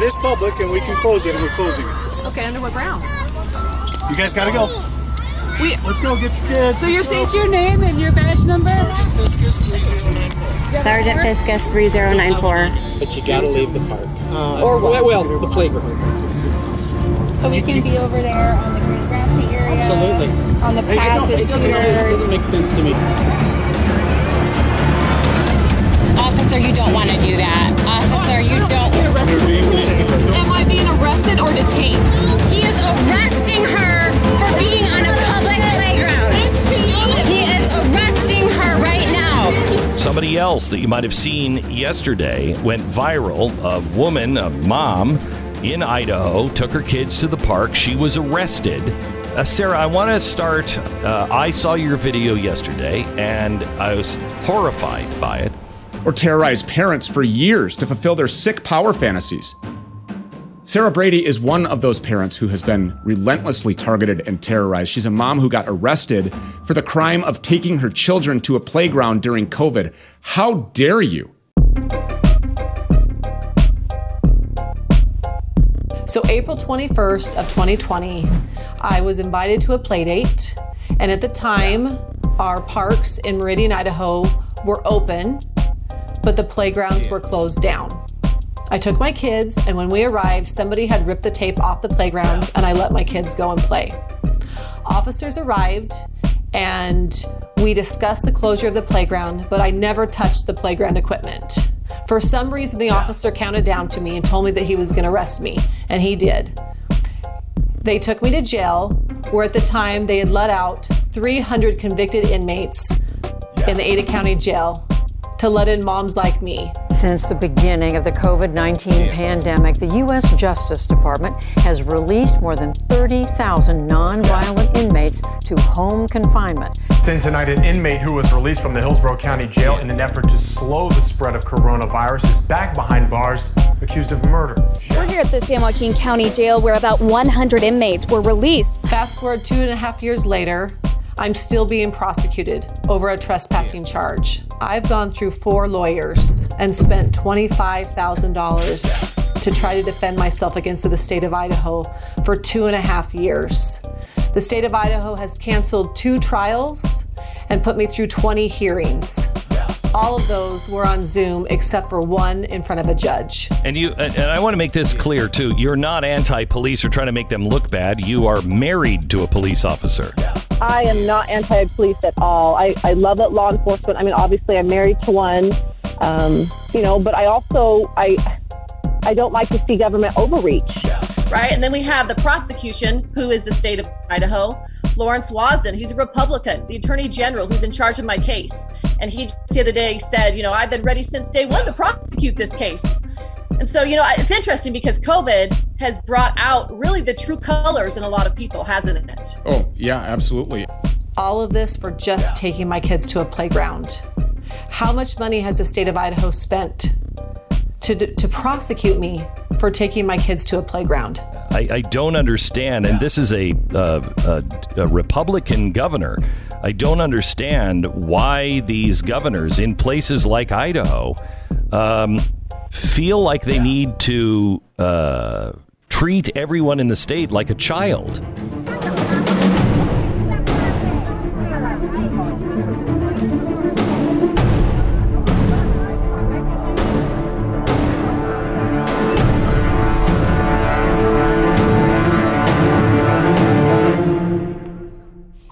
It is public, and we can close it, and we're closing it. Okay, under what grounds? You guys gotta go. Let's go get your kids. So you're saying your name and your badge number? Sergeant Fiscus 3094. But you gotta leave the park. Or what? Well, the playground. So we can be over there on the green grassy area. Absolutely. On the paths with It doesn't make sense to me. Officer, you don't want to do that. Officer, you don't. Am I being arrested or detained? He is arresting her for being on a public playground. He is arresting her right now. Somebody else that you might have seen yesterday went viral. A woman, a mom in Idaho, took her kids to the park. She was arrested. Sarah, I want to start. I saw your video yesterday, and I was horrified by it. Or terrorize parents for years to fulfill their sick power fantasies. Sara Brady is one of those parents who has been relentlessly targeted and terrorized. She's a mom who got arrested for the crime of taking her children to a playground during COVID. How dare you? So April 21st of 2020, I was invited to a play date. And at the time, our parks in Meridian, Idaho were open, but the playgrounds were closed down. I took my kids, and when we arrived, somebody had ripped the tape off the playgrounds, and I let my kids go and play. Officers arrived, and we discussed the closure of the playground, but I never touched the playground equipment. For some reason, the officer counted down to me and told me that he was going to arrest me, and he did. They took me to jail, where at the time they had let out 300 convicted inmates in the Ada County Jail to let in moms like me. Since the beginning of the COVID-19 pandemic, the U.S. Justice Department has released more than 30,000 nonviolent inmates to home confinement. Then tonight, an inmate who was released from the Hillsborough County Jail in an effort to slow the spread of coronavirus is back behind bars, accused of murder. We're here at the San Joaquin County Jail where about 100 inmates were released. Fast forward 2.5 years later, I'm still being prosecuted over a trespassing charge. I've gone through 4 lawyers and spent $25,000 to try to defend myself against the state of Idaho for 2.5 years. The state of Idaho has canceled 2 trials and put me through 20 hearings. All of those were on Zoom except for one in front of a judge. And I want to make this clear too. You're not anti-police or trying to make them look bad. You are married to a police officer. I am not anti-police at all. I love law enforcement. I mean, obviously I'm married to one, but I also, I don't like to see government overreach. Right, and then we have the prosecution, who is the state of Idaho, Lawrence Wasden. He's a Republican, the Attorney General, who's in charge of my case. And he the other day said, I've been ready since day one to prosecute this case. And so, it's interesting because COVID has brought out really the true colors in a lot of people, hasn't it? Oh, yeah, absolutely. All of this for just taking my kids to a playground. How much money has the state of Idaho spent to prosecute me for taking my kids to a playground? I don't understand, and this is a Republican governor. I don't understand why these governors in places like Idaho feel like they need to treat everyone in the state like a child.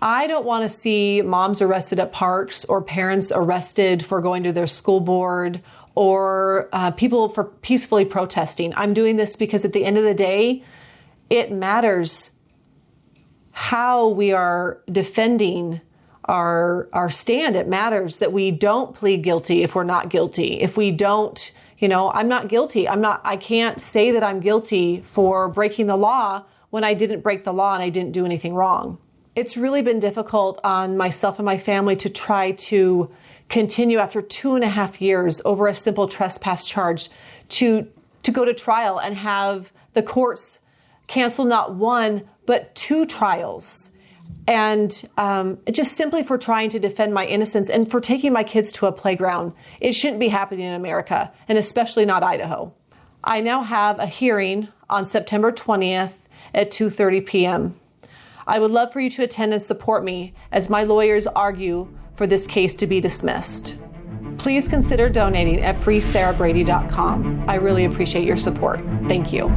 I don't want to see moms arrested at parks or parents arrested for going to their school board or people for peacefully protesting. I'm doing this because at the end of the day, it matters how we are defending our stand. It matters that we don't plead guilty if we're not guilty. If we don't, I'm not guilty. I can't say that I'm guilty for breaking the law when I didn't break the law and I didn't do anything wrong. It's really been difficult on myself and my family to try to continue after 2.5 years over a simple trespass charge to go to trial and have the courts cancel not 1, but 2 trials. And just simply for trying to defend my innocence and for taking my kids to a playground. It shouldn't be happening in America, and especially not Idaho. I now have a hearing on September 20th at 2:30 p.m. I would love for you to attend and support me as my lawyers argue for this case to be dismissed. Please consider donating at freesarabrady.com. I really appreciate your support. Thank you.